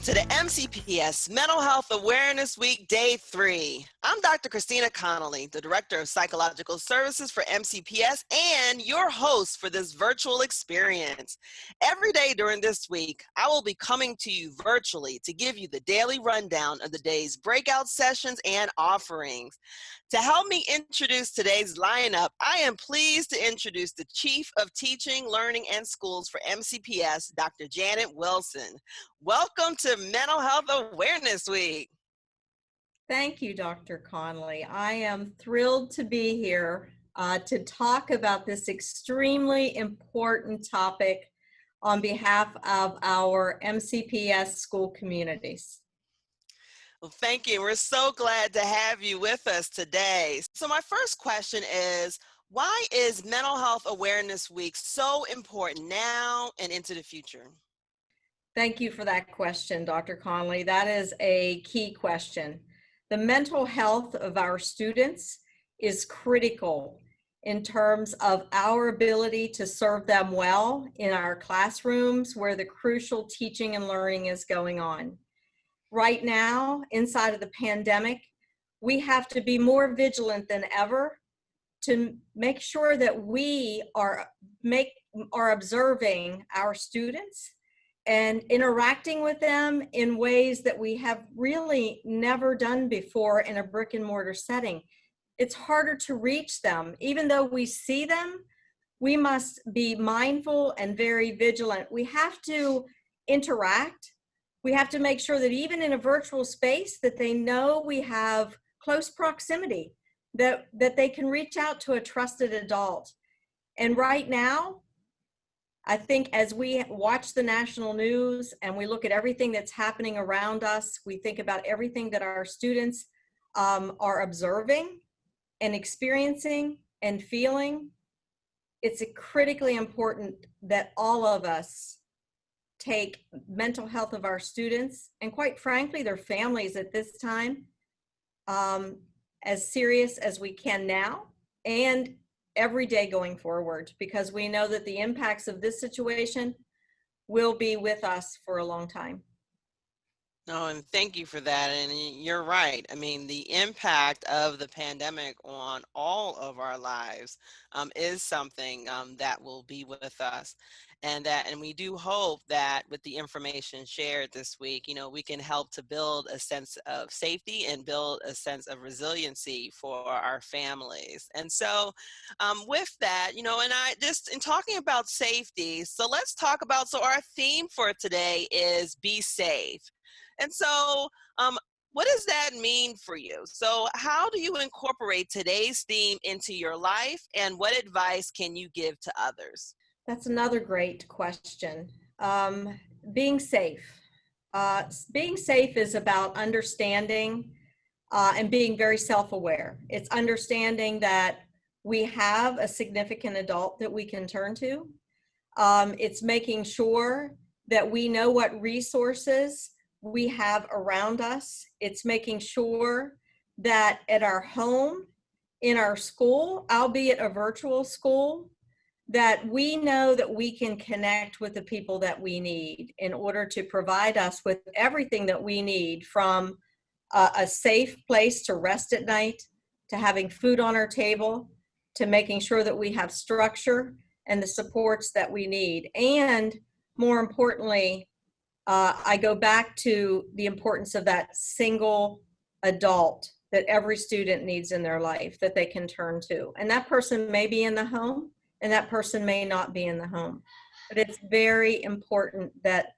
to the MCPS Mental Health Awareness Week, Day 3. I'm Dr. Christina Connolly, the Director of Psychological Services for MCPS and your host for this virtual experience. Every day during this week, I will be coming to you virtually to give you the daily rundown of the day's breakout sessions and offerings. To help me introduce today's lineup, I am pleased to introduce the Chief of Teaching, Learning, and Schools for MCPS, Dr. Janet Wilson. Welcome to Mental Health Awareness Week. Thank you, Dr. Connolly. I am thrilled to be here to talk about this extremely important topic on behalf of our MCPS school communities. Well, thank you. We're so glad to have you with us today. So my first question is, why is Mental Health Awareness Week so important now and into the future? Thank you for that question, Dr. Connolly. That is a key question. The mental health of our students is critical in terms of our ability to serve them well in our classrooms where the crucial teaching and learning is going on. Right now, inside of the pandemic, we have to be more vigilant than ever to make sure that we are observing our students and interacting with them in ways that we have really never done before in a brick and mortar setting. It's harder to reach them. Even though we see them, we must be mindful and very vigilant. We have to interact. We have to make sure that even in a virtual space that they know we have close proximity, that they can reach out to a trusted adult. And right now, I think as we watch the national news and we look at everything that's happening around us, we think about everything that our students are observing and experiencing and feeling. It's critically important that all of us take mental health of our students and, quite frankly, their families at this time as serious as we can now and every day going forward, because we know that the impacts of this situation will be with us for a long time. No, and thank you for that. And you're right. I mean, the impact of the pandemic on all of our lives is something that will be with us. And we do hope that with the information shared this week, we can help to build a sense of safety and build a sense of resiliency for our families. And so with that, and I just in talking about safety, so let's talk about, so our theme for today is be safe. And so what does that mean for you? So how do you incorporate today's theme into your life, and what advice can you give to others? That's another great question. Being safe. Being safe is about understanding and being very self-aware. It's understanding that we have a significant adult that we can turn to. It's making sure that we know what resources we have around us. It's making sure that at our home, in our school, albeit a virtual school, that we know that we can connect with the people that we need in order to provide us with everything that we need, from a safe place to rest at night, to having food on our table, to making sure that we have structure and the supports that we need. And more importantly, I go back to the importance of that single adult that every student needs in their life that they can turn to. And that person may be in the home and that person may not be in the home. But it's very important that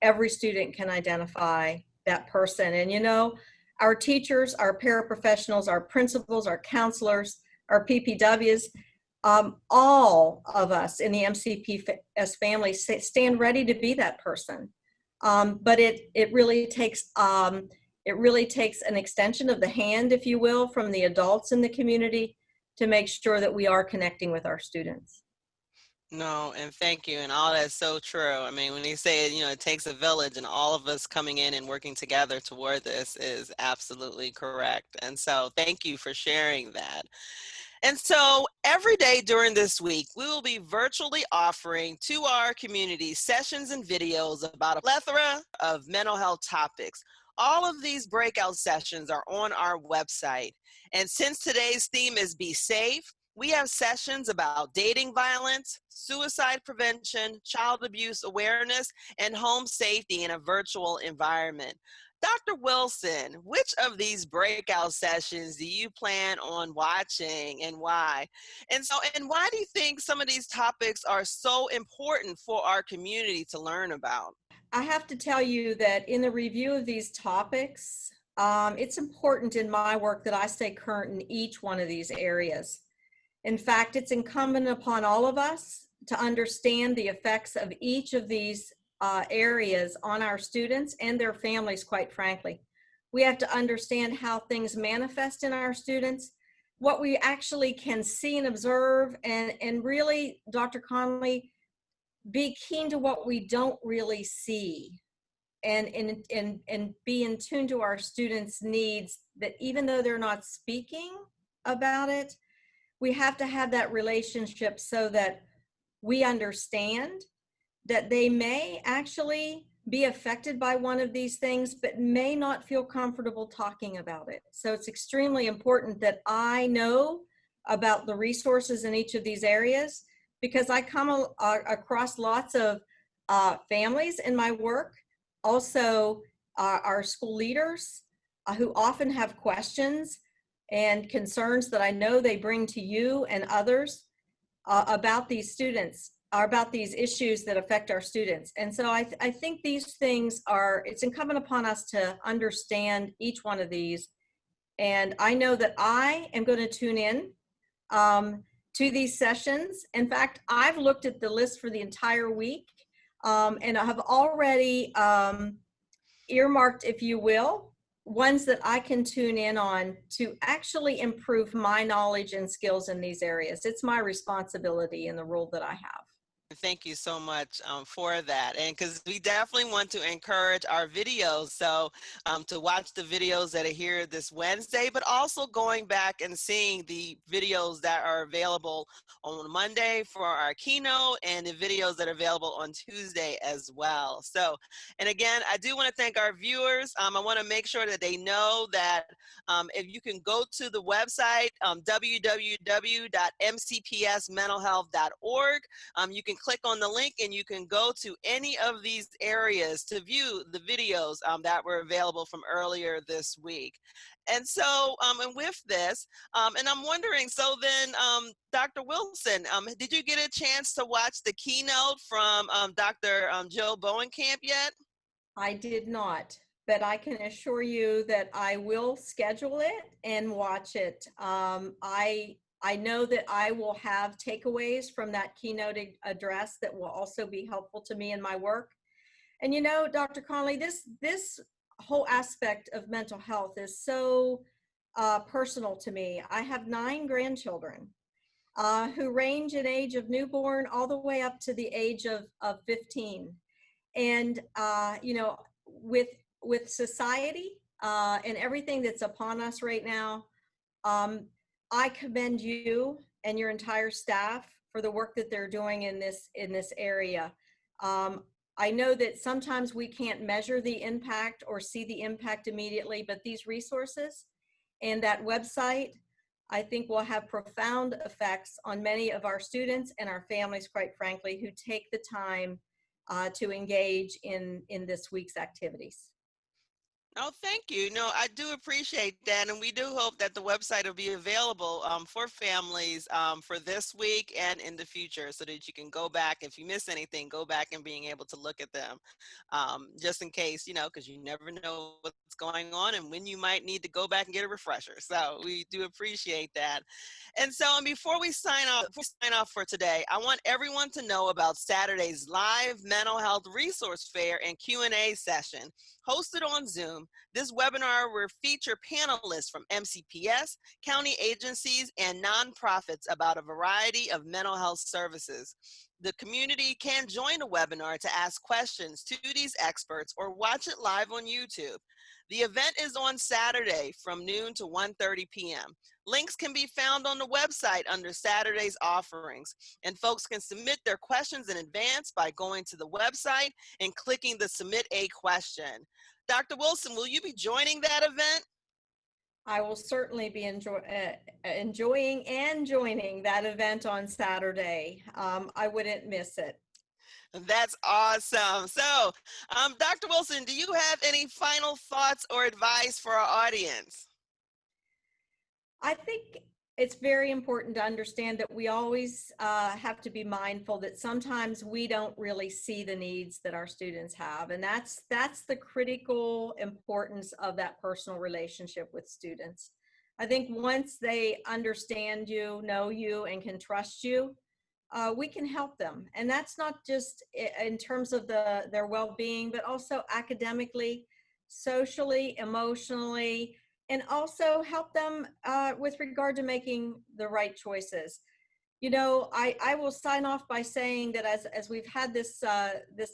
every student can identify that person. And our teachers, our paraprofessionals, our principals, our counselors, our PPWs, all of us in the MCPS family stand ready to be that person. But it really takes an extension of the hand, if you will, from the adults in the community to make sure that we are connecting with our students. No, and thank you. And all that's so true. I mean, when you say, it takes a village, and all of us coming in and working together toward this is absolutely correct. And so thank you for sharing that. And so every day during this week, we will be virtually offering to our community sessions and videos about a plethora of mental health topics. All of these breakout sessions are on our website. And since today's theme is Be Safe, we have sessions about dating violence, suicide prevention, child abuse awareness, and home safety in a virtual environment. Dr. Wilson, which of these breakout sessions do you plan on watching and why? And why do you think some of these topics are so important for our community to learn about? I have to tell you that in the review of these topics, it's important in my work that I stay current in each one of these areas. In fact, it's incumbent upon all of us to understand the effects of each of these areas on our students and their families, quite frankly. We have to understand how things manifest in our students, what we actually can see and observe, and really, Dr. Conley, be keen to what we don't really see, and be in tune to our students' needs, that even though they're not speaking about it, we have to have that relationship so that we understand that they may actually be affected by one of these things, but may not feel comfortable talking about it. So it's extremely important that I know about the resources in each of these areas, because I come across lots of families in my work, also our school leaders who often have questions and concerns that I know they bring to you and others about these students, or about these issues that affect our students. And so I think these things are, it's incumbent upon us to understand each one of these. And I know that I am going to tune in to these sessions. In fact, I've looked at the list for the entire week, and I have already earmarked, if you will, ones that I can tune in on to actually improve my knowledge and skills in these areas. It's my responsibility in the role that I have. Thank you so much for that. And because we definitely want to encourage our videos. So to watch the videos that are here this Wednesday, but also going back and seeing the videos that are available on Monday for our keynote, and the videos that are available on Tuesday as well. So, and again, I do want to thank our viewers. I want to make sure that they know that if you can go to the website, www.mcpsmentalhealth.org, you can click on the link and you can go to any of these areas to view the videos that were available from earlier this week. And so, and with this, and I'm wondering, so then, Dr. Wilson, did you get a chance to watch the keynote from Dr. Jill Bowenkamp yet? I did not, but I can assure you that I will schedule it and watch it. I know that I will have takeaways from that keynote address that will also be helpful to me in my work. And you know, Dr. Conley, this whole aspect of mental health is so personal to me. I have 9 grandchildren who range in age of newborn all the way up to the age of 15. And you know, with society and everything that's upon us right now, um, I commend you and your entire staff for the work that they're doing in this area. Um, I know that sometimes we can't measure the impact or see the impact immediately, but these resources and that website, I think, will have profound effects on many of our students and our families, quite frankly, who take the time to engage in this week's activities. Oh, thank you. No, I do appreciate that. And we do hope that the website will be available for families for this week and in the future, so that you can go back. If you miss anything, go back and being able to look at them just in case, because you never know what's going on and when you might need to go back and get a refresher. So we do appreciate that. And so, and before we sign off for today, I want everyone to know about Saturday's live mental health resource fair and Q&A session hosted on Zoom. This webinar will feature panelists from MCPS, county agencies, and nonprofits about a variety of mental health services. The community can join the webinar to ask questions to these experts or watch it live on YouTube. The event is on Saturday from noon to 1:30 p.m. Links can be found on the website under Saturday's offerings. And folks can submit their questions in advance by going to the website and clicking the Submit a Question. Dr. Wilson, will you be joining that event? I will certainly be enjoying and joining that event on Saturday. I wouldn't miss it. That's awesome. So, Dr. Wilson, do you have any final thoughts or advice for our audience? I think it's very important to understand that we always have to be mindful that sometimes we don't really see the needs that our students have, and that's the critical importance of that personal relationship with students. I think once they understand you, know you, and can trust you, we can help them, and that's not just in terms of their well-being, but also academically, socially, emotionally, and also help them with regard to making the right choices. You know, I will sign off by saying that as we've had this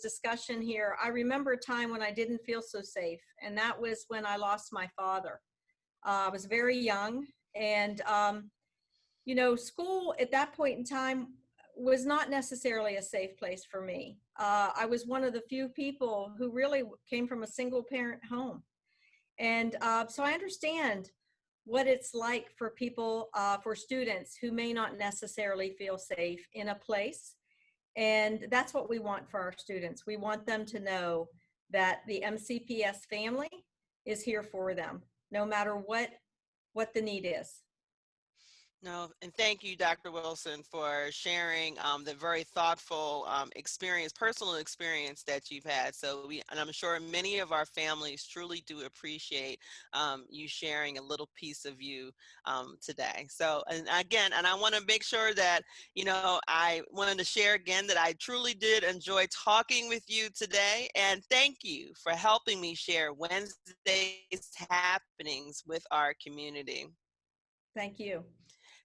discussion here, I remember a time when I didn't feel so safe, and that was when I lost my father. I was very young, and you know, school at that point in time was not necessarily a safe place for me. I was one of the few people who really came from a single parent home. And so I understand what it's like for people, for students who may not necessarily feel safe in a place. And that's what we want for our students. We want them to know that the MCPS family is here for them, no matter what the need is. No, and thank you, Dr. Wilson, for sharing the very thoughtful experience, personal experience that you've had. And I'm sure many of our families truly do appreciate you sharing a little piece of you today. So, and again, and I want to make sure that, I wanted to share again that I truly did enjoy talking with you today. And thank you for helping me share Wednesday's happenings with our community. Thank you.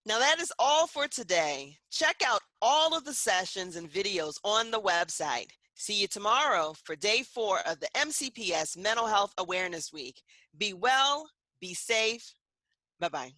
Now that is all for today. Check out all of the sessions and videos on the website. See you tomorrow for day 4 of the MCPS Mental Health Awareness Week. Be well, be safe. Bye-bye.